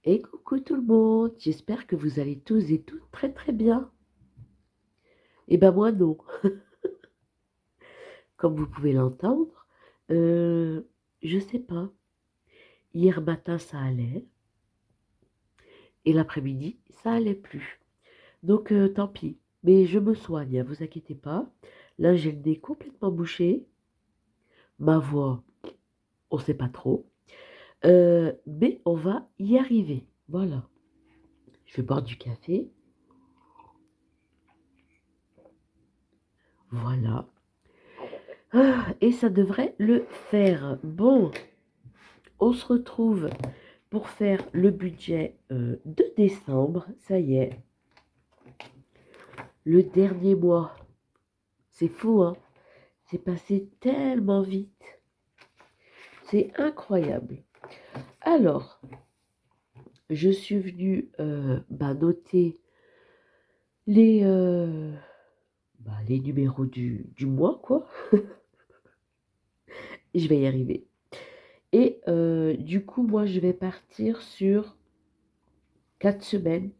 Et coucou tout le monde, j'espère que vous allez tous et toutes très très bien. Et ben moi non, comme vous pouvez l'entendre, euh, je sais pas. Hier matin ça allait et l'après-midi ça allait plus. Donc tant pis, mais je me soigne, hein, vous inquiétez pas. Là j'ai le nez complètement bouché, ma voix on sait pas trop, mais on va y arriver. Voilà, je vais boire du café. Voilà. Ah, et ça devrait le faire. Bon, on se retrouve pour faire le budget de décembre. Ça y est, le dernier mois. C'est fou, hein? C'est passé tellement vite. C'est incroyable. Alors, je suis venue noter les, les numéros du mois, quoi. Je vais y arriver. Et du coup, moi, je vais partir sur 4 semaines.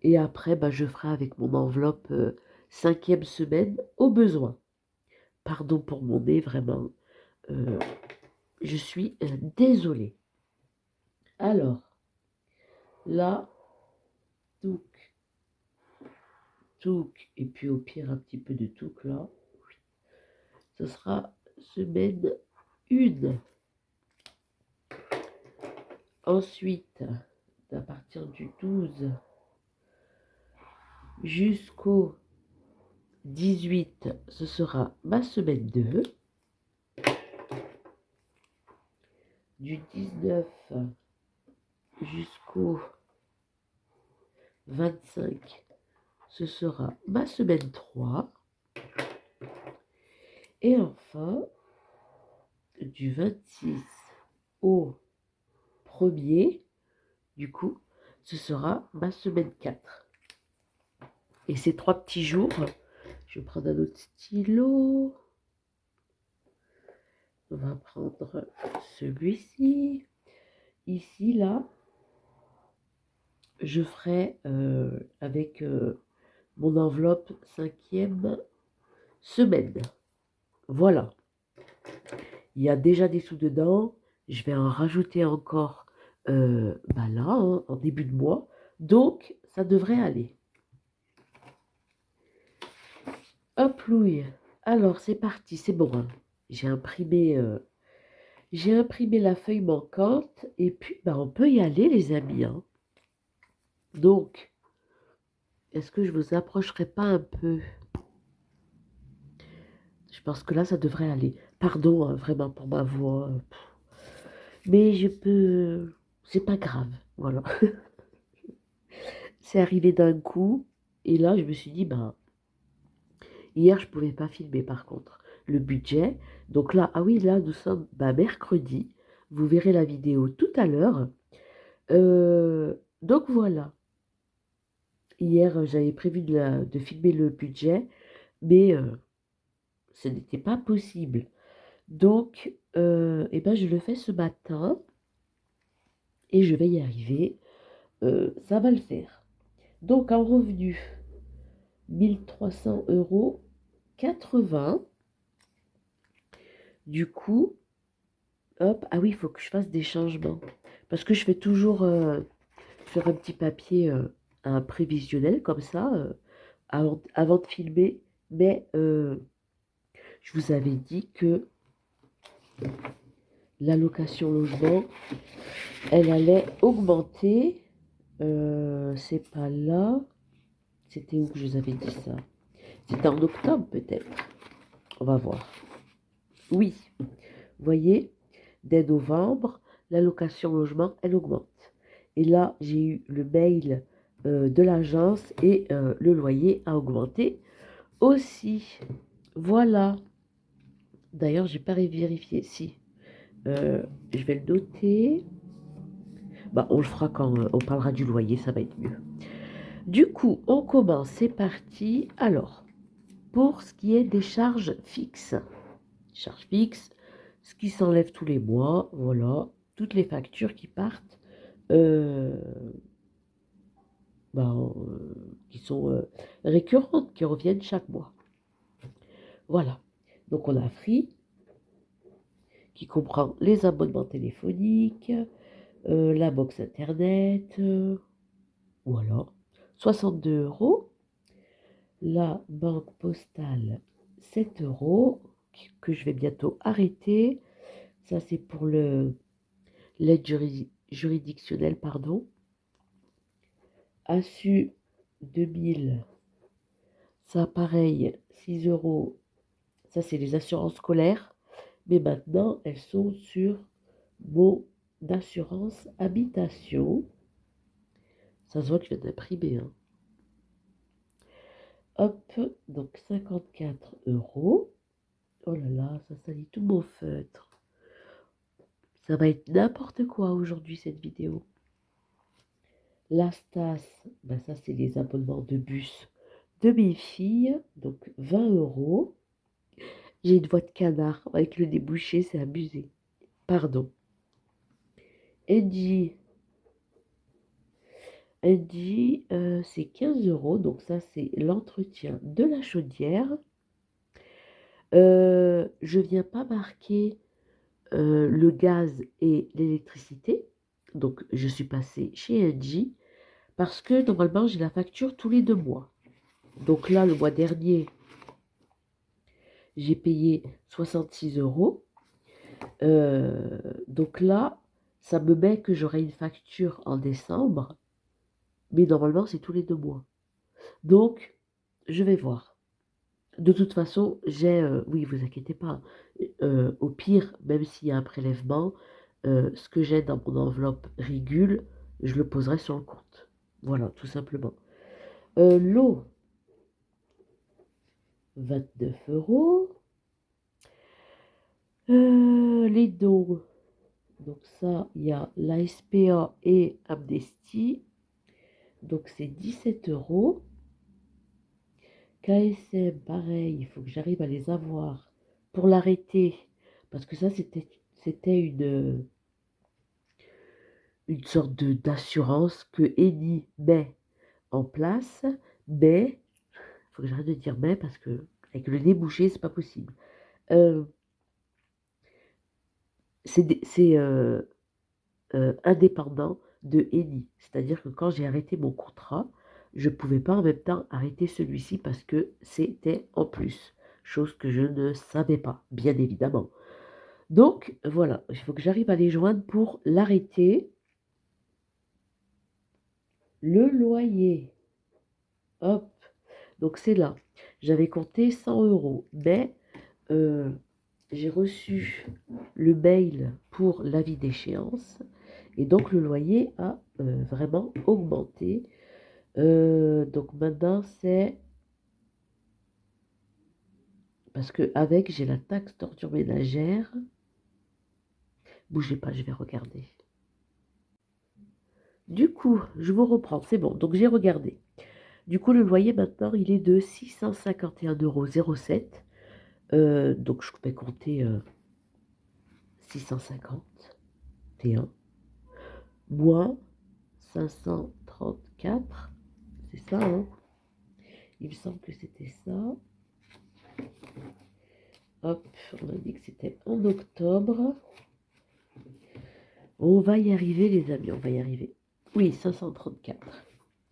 Et après, je ferai avec mon enveloppe cinquième semaine au besoin. Pardon pour mon nez, vraiment. Euh, je suis désolée. Alors, là, touc, touc, et puis au pire, un petit peu de touc là. Ce sera semaine 1. Ensuite, à partir du 12 jusqu'au 18, ce sera ma semaine 2. Du 19 jusqu'au 25, ce sera ma semaine 3. Et enfin, du 26 au 1er, du coup, ce sera ma semaine 4. Et ces 3 petits jours, je vais prendre un autre stylo. On va prendre celui-ci. Ici, là, je ferai avec mon enveloppe cinquième semaine. Voilà. Il y a déjà des sous dedans. Je vais en rajouter encore là, hein, en début de mois. Donc, ça devrait aller. Hop, Louis. Alors, c'est parti, c'est bon, hein. J'ai imprimé la feuille manquante. Et puis, on peut y aller, les amis, hein. Donc, est-ce que je vous approcherai pas un peu? Je pense que là, ça devrait aller. Pardon, hein, vraiment, pour ma voix. Mais je peux... C'est pas grave, voilà. C'est arrivé d'un coup. Et là, je me suis dit, hier, je ne pouvais pas filmer, par contre. Le budget. Donc là, ah oui, là, nous sommes mercredi. Vous verrez la vidéo tout à l'heure. Donc voilà. Hier, j'avais prévu de filmer le budget, mais ce n'était pas possible. Donc, je le fais ce matin et je vais y arriver. Ça va le faire. Donc, en revenu, 1300 € 80. Du coup, hop, ah oui, il faut que je fasse des changements. Parce que je fais toujours sur un petit papier un prévisionnel comme ça, avant de filmer. Mais je vous avais dit que l'allocation logement, elle allait augmenter. C'est pas là. C'était où que je vous avais dit ça? C'était en octobre peut-être. On va voir. Oui, vous voyez, dès novembre, l'allocation logement, elle augmente. Et là, j'ai eu le mail de l'agence et le loyer a augmenté aussi. Voilà. D'ailleurs, j'ai pas vérifié. Si, je vais le noter. On le fera quand on parlera du loyer, ça va être mieux. Du coup, on commence, c'est parti. Alors, pour ce qui est des charges fixes. Charges fixes, ce qui s'enlève tous les mois, voilà, toutes les factures qui partent euh, qui sont récurrentes, qui reviennent chaque mois. Voilà. Donc on a Free, qui comprend les abonnements téléphoniques, la box internet, voilà, 62 euros. La banque postale, 7 euros, que je vais bientôt arrêter. Ça, c'est pour l'aide juridictionnelle, pardon. Assu 2000, ça pareil, 6 euros. Ça, c'est les assurances scolaires. Mais maintenant, elles sont sur mon assurance habitation. Ça se voit que je viens d'imprimer, hein. Hop, donc 54 euros. Oh là là, ça salit tout mon feutre. Ça va être n'importe quoi aujourd'hui, cette vidéo. La Stas, ben ça c'est les abonnements de bus de mes filles, donc 20 euros. J'ai une voix de canard avec le débouché, c'est abusé. Pardon. Engie, c'est 15 euros, donc ça c'est l'entretien de la chaudière. Je viens pas marquer le gaz et l'électricité, donc je suis passée chez Engie parce que normalement j'ai la facture tous les 2 mois. Donc là, le mois dernier, j'ai payé 66 euros. Donc là, ça me met que j'aurai une facture en décembre, mais normalement, c'est tous les 2 mois. Donc, je vais voir. De toute façon, oui, vous inquiétez pas, au pire, même s'il y a un prélèvement, ce que j'ai dans mon enveloppe Rigule, je le poserai sur le compte. Voilà, tout simplement. L'eau, 29 euros. Les dons, donc ça, il y a la SPA et Amnesty, donc c'est 17 euros. KSM, pareil, il faut que j'arrive à les avoir pour l'arrêter, parce que ça, c'était une sorte d'assurance que Eni met en place, mais, il faut que j'arrête de dire mais, parce que avec le nez bouché, c'est pas possible. Euh, c'est indépendant de Eni. C'est-à-dire que quand j'ai arrêté mon contrat, je ne pouvais pas en même temps arrêter celui-ci parce que c'était en plus, chose que je ne savais pas, bien évidemment. Donc voilà, il faut que j'arrive à les joindre pour l'arrêter. Le loyer, hop, donc c'est là. J'avais compté 100 euros, mais j'ai reçu le mail pour l'avis d'échéance et donc le loyer a vraiment augmenté. Donc maintenant c'est parce que avec j'ai la taxe d'ordure ménagère. Bougez pas, je vais regarder. Du coup, je vous reprends, c'est bon. Donc j'ai regardé. Du coup, le loyer maintenant il est de 651,07 €. Donc je vais compter 651 moins 534. C'est ça, hein? Il me semble que c'était ça. Hop, on a dit que c'était en octobre. On va y arriver, les amis, on va y arriver. Oui, 534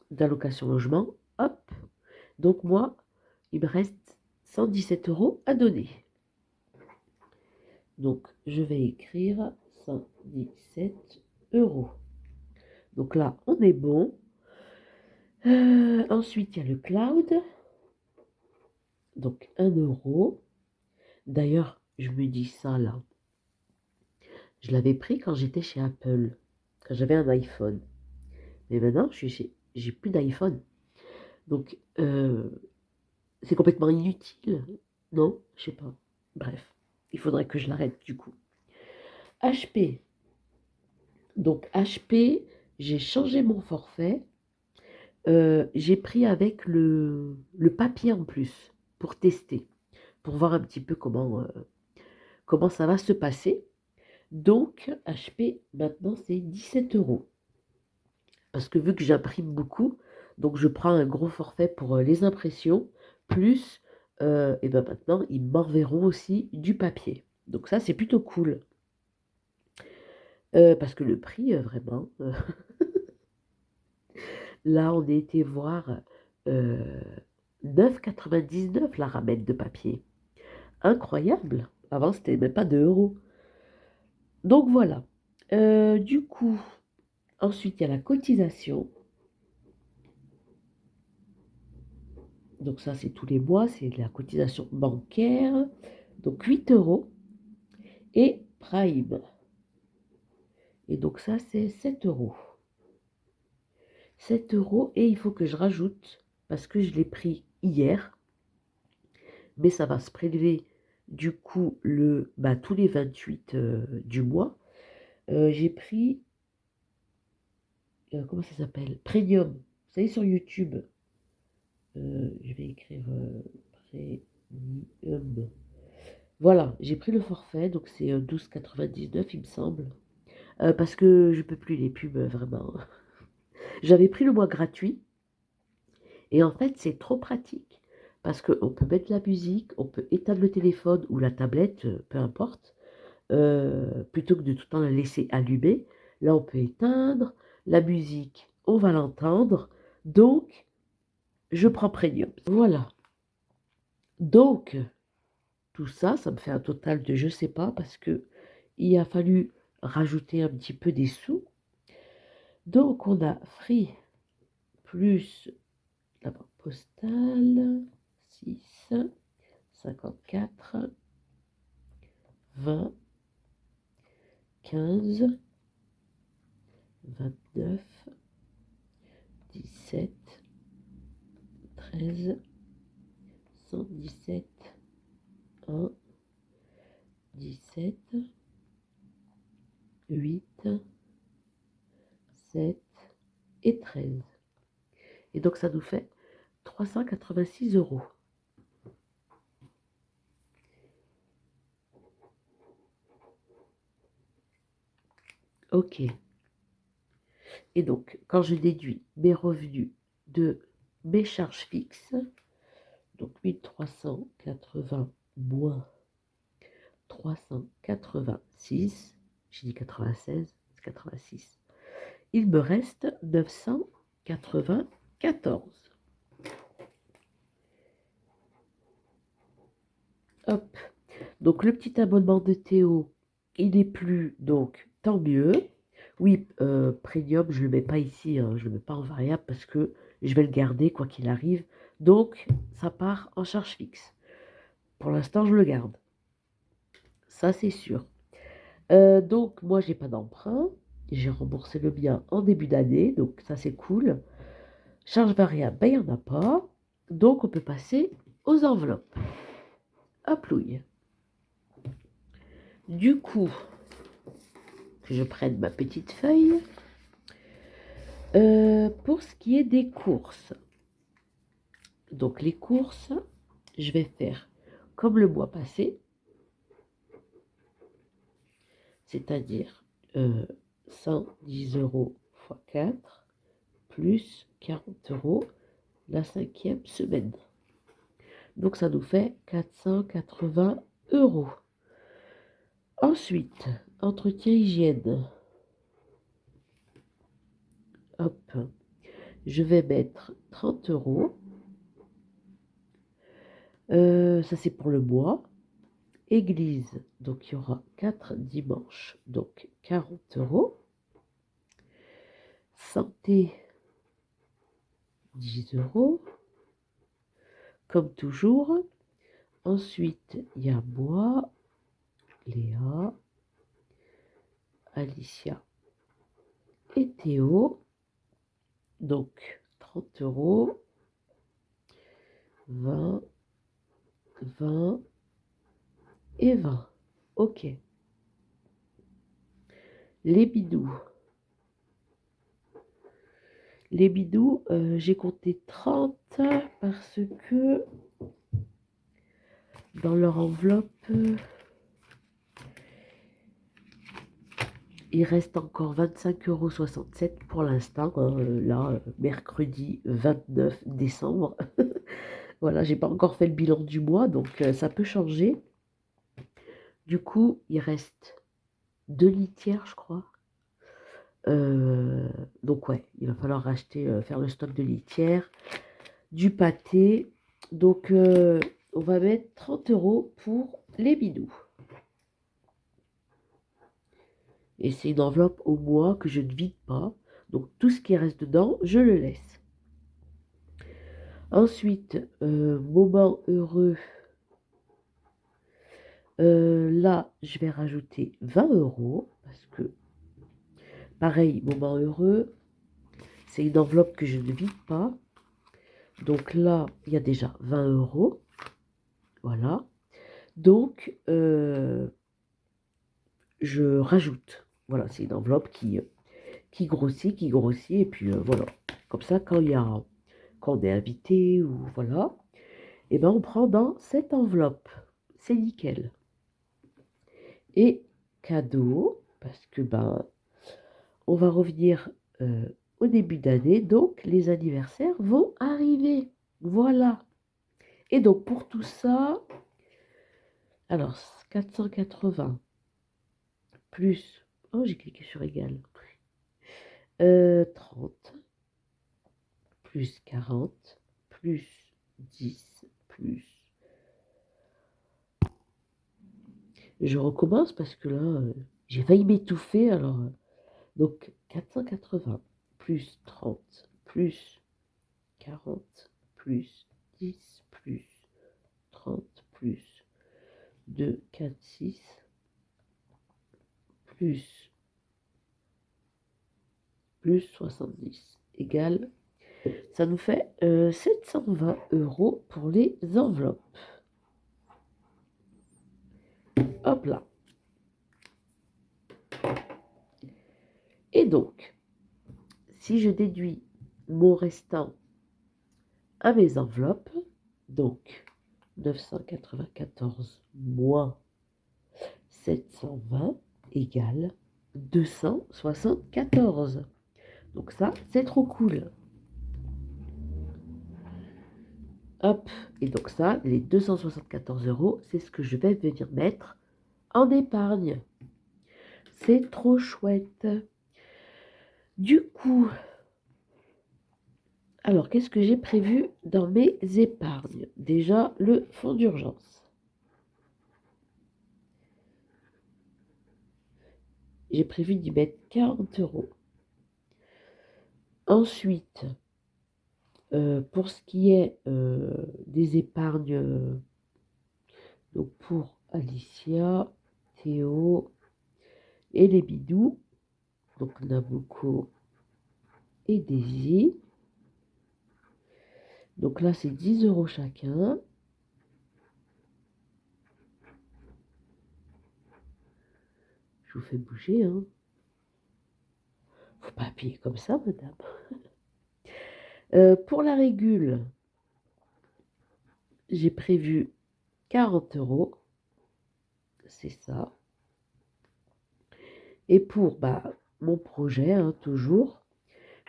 d'allocation logement. Hop. Donc moi, il me reste 117 euros à donner. Donc, je vais écrire 117 euros. Donc là, on est bon. Ensuite, il y a le cloud. Donc, 1 euro. D'ailleurs, je me dis ça là. Je l'avais pris quand j'étais chez Apple, quand j'avais un iPhone. Mais maintenant, j'ai plus d'iPhone. Donc, c'est complètement inutile. Non, je sais pas. Bref, il faudrait que je l'arrête du coup. HP. Donc, HP, j'ai changé mon forfait. J'ai pris avec le papier en plus pour tester, pour voir un petit peu comment ça va se passer. Donc, HP, maintenant, c'est 17 euros. parce que vu que j'imprime beaucoup, donc je prends un gros forfait pour les impressions, plus, et ben maintenant, ils m'enverront aussi du papier. Donc ça, c'est plutôt cool. Parce que le prix, vraiment, là, on a été voir 9,99 la ramette de papier. Incroyable. Avant, c'était même pas 2 euros. Donc voilà. Du coup, ensuite, il y a la cotisation. Donc ça, c'est tous les mois, c'est la cotisation bancaire. Donc 8 euros. Et Prime. Et donc ça, c'est 7 euros. 7 euros. Et il faut que je rajoute, parce que je l'ai pris hier, mais ça va se prélever du coup tous les 28 du mois. J'ai pris, comment ça s'appelle? Premium. Vous savez, sur YouTube, je vais écrire Premium. Voilà, j'ai pris le forfait, donc c'est 12,99 il me semble. Parce que je peux plus les pubs, vraiment. J'avais pris le mois gratuit, et en fait, c'est trop pratique. Parce qu'on peut mettre la musique, on peut éteindre le téléphone ou la tablette, peu importe, plutôt que de tout le temps la laisser allumée. Là, on peut éteindre la musique, on va l'entendre. Donc, je prends Premium. Voilà. Donc, tout ça, ça me fait un total de je sais pas, parce que il a fallu rajouter un petit peu des sous. Donc, on a Free plus la banque postale, 6, 54, 20, 15, 29, 17, 13, 117, 1, 17, 8, 7 et 13. Et donc ça nous fait 386 euros. Ok. Et donc, quand je déduis mes revenus de mes charges fixes, donc 1380 moins 386, j'ai dit 96, c'est 86, il me reste 994. Hop. Donc le petit abonnement de Théo, il n'est plus, donc tant mieux. Oui, Premium, je ne le mets pas ici, hein, je ne le mets pas en variable parce que je vais le garder quoi qu'il arrive. Donc, ça part en charge fixe. Pour l'instant, je le garde. Ça, c'est sûr. Donc, moi, j'ai pas d'emprunt. J'ai remboursé le bien en début d'année, donc ça, c'est cool. Charge variable, ben, il n'y en a pas. Donc, on peut passer aux enveloppes. Hop, louille. Du coup, que je prenne ma petite feuille. Pour ce qui est des courses, donc les courses, je vais faire comme le mois passé, c'est-à-dire 110 euros x 4 plus 40 euros la 5e semaine. Donc ça nous fait 480 euros. Ensuite, entretien hygiène. Hop, je vais mettre 30 euros. Ça c'est pour le mois. Église, donc il y aura 4 dimanches, donc 40 euros. Santé, 10 euros. Comme toujours. Ensuite, il y a moi, Léa, Alicia et Théo. Donc 30 euros. 20, 20 et 20. Ok. Les bidous. Les bidous, j'ai compté 30 parce que dans leur enveloppe, Il reste encore 25,67 € pour l'instant, là, mercredi 29 décembre. Voilà, j'ai pas encore fait le bilan du mois, donc ça peut changer. Du coup, il reste 2 litières, je crois. Donc ouais, il va falloir racheter, faire le stock de litières, du pâté. Donc on va mettre 30 € pour les bidous. Et c'est une enveloppe au mois que je ne vide pas. Donc tout ce qui reste dedans, je le laisse. Ensuite, moment heureux. Là, je vais rajouter 20 € parce que, pareil, moment heureux, c'est une enveloppe que je ne vide pas. Donc là, il y a déjà 20 €. Voilà. Donc, je rajoute. Voilà, c'est une enveloppe qui grossit. Et puis voilà. Comme ça, quand on est invité ou voilà, et ben on prend dans cette enveloppe. C'est nickel. Et cadeau, parce que ben on va revenir au début d'année, donc les anniversaires vont arriver. Voilà. Et donc pour tout ça, alors 480 plus, oh j'ai cliqué sur égal, 30 plus 40 plus 10 plus. Je recommence parce que là, j'ai failli m'étouffer. Alors, donc 480 plus 30 plus 40 plus 10 plus 30 plus 2, 4, 6 plus 70 égale, ça nous fait 720 € pour les enveloppes. Hop là. Et donc, si je déduis mon restant à mes enveloppes, donc 994 moins 720 égale 274. Donc ça, c'est trop cool. Hop, et donc ça, les 274 €, c'est ce que je vais venir mettre en épargne. C'est trop chouette. Du coup, alors qu'est-ce que j'ai prévu dans mes épargnes? Déjà, le fonds d'urgence. J'ai prévu d'y mettre 40 €. Ensuite, pour ce qui est des épargnes, donc pour Alicia, Théo et les bidous, donc Nabucco et Daisy. Donc là, c'est 10 € chacun. Je vous fais bouger, hein. Faut pas appuyer comme ça, madame. Pour la régule, j'ai prévu 40 €. C'est ça. Et pour mon projet, hein, toujours,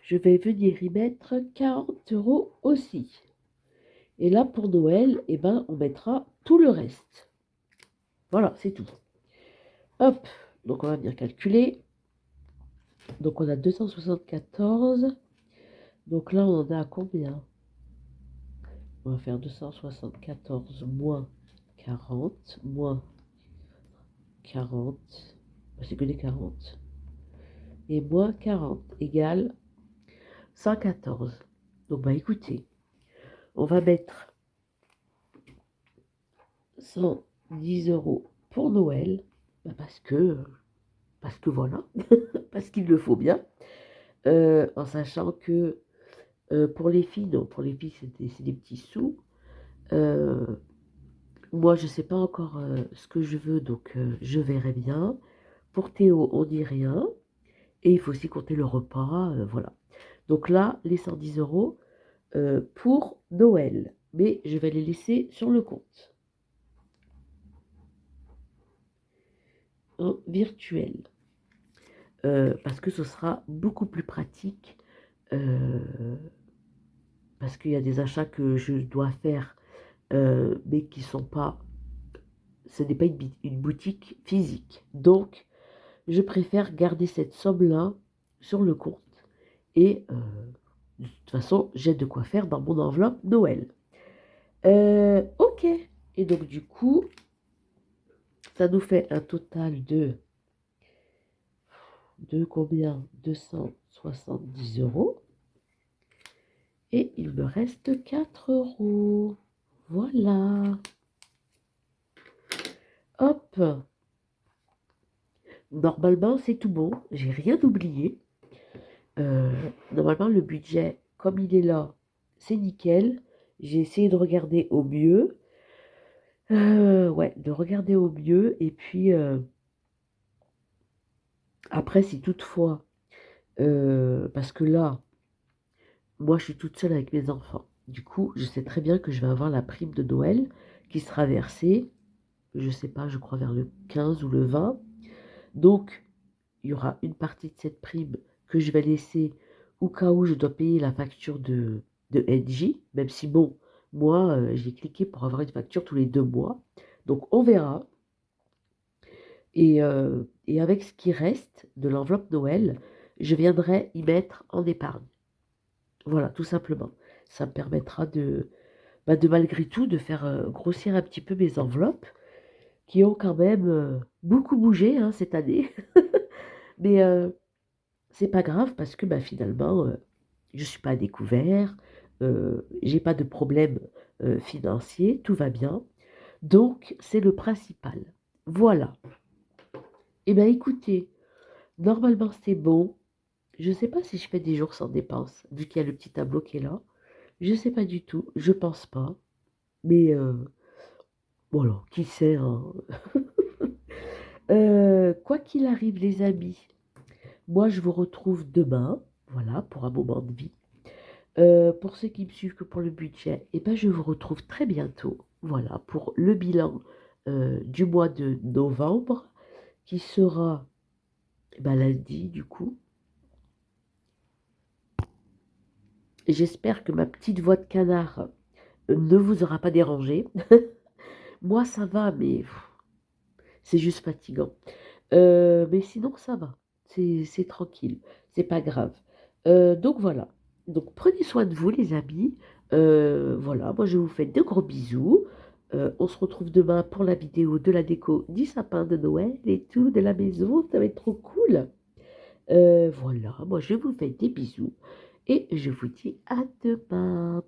je vais venir y mettre 40 € aussi. Et là, pour Noël, on mettra tout le reste. Voilà, c'est tout. Hop, donc on va venir calculer. Donc on a 274. Donc là, on en a à combien? On va faire 274 moins 40, moins 40. C'est que des 40. Et moins 40 égale 114. Donc écoutez, on va mettre 110 € pour Noël. Parce que voilà, parce qu'il le faut bien. En sachant que pour les filles, non, pour les filles, c'est des petits sous. Moi, je ne sais pas encore ce que je veux, donc je verrai bien. Pour Théo, on dit rien. Et il faut aussi compter le repas, voilà. Donc là, les 110 € pour Noël. Mais je vais les laisser sur le compte en virtuel. parce que ce sera beaucoup plus pratique. euh, Parce qu'il y a des achats que je dois faire, mais qui sont pas, ce n'est pas une boutique physique. Donc, je préfère garder cette somme-là sur le compte. Et de toute façon, j'ai de quoi faire dans mon enveloppe Noël. Ok. Et donc, du coup, ça nous fait un total de combien? 270 €. Et il me reste 4 €. Voilà. Hop. Normalement, c'est tout bon. J'ai rien oublié. Normalement, le budget, comme il est là, c'est nickel. J'ai essayé de regarder au mieux. Ouais, de regarder au mieux. Et puis, après, si toutefois, parce que là, moi, je suis toute seule avec mes enfants. Du coup, je sais très bien que je vais avoir la prime de Noël qui sera versée, je sais pas, je crois vers le 15 ou le 20. Donc, il y aura une partie de cette prime que je vais laisser au cas où je dois payer la facture de Engie, même si bon, moi, j'ai cliqué pour avoir une facture tous les 2 mois. Donc, on verra. Et avec ce qui reste de l'enveloppe Noël, je viendrai y mettre en épargne. Voilà, tout simplement. Ça me permettra de malgré tout, de faire grossir un petit peu mes enveloppes, qui ont quand même beaucoup bougé hein, cette année. Mais c'est pas grave parce que bah, finalement, je suis pas à découvert, j'ai pas de problème financier, tout va bien. Donc, c'est le principal. Voilà. Eh bien, écoutez, normalement, c'est bon. Je sais pas si je fais des jours sans dépenses, vu qu'il y a le petit tableau qui est là. Je sais pas du tout, je pense pas. Mais voilà, qui sait, hein. Quoi qu'il arrive, les amis, moi, je vous retrouve demain, voilà, pour un moment de vie. Pour ceux qui me suivent que pour le budget, eh ben, je vous retrouve très bientôt, voilà, pour le bilan du mois de novembre, qui sera eh ben, lundi, du coup. Et j'espère que ma petite voix de canard ne vous aura pas dérangé. Moi, ça va, mais c'est juste fatigant. Mais sinon, ça va. C'est tranquille. C'est pas grave. Donc voilà. Donc prenez soin de vous, les amis. Voilà, moi je vous fais de gros bisous. On se retrouve demain pour la vidéo de la déco du sapin de Noël et tout de la maison. Ça va être trop cool. Voilà, moi je vous fais des bisous et je vous dis à demain.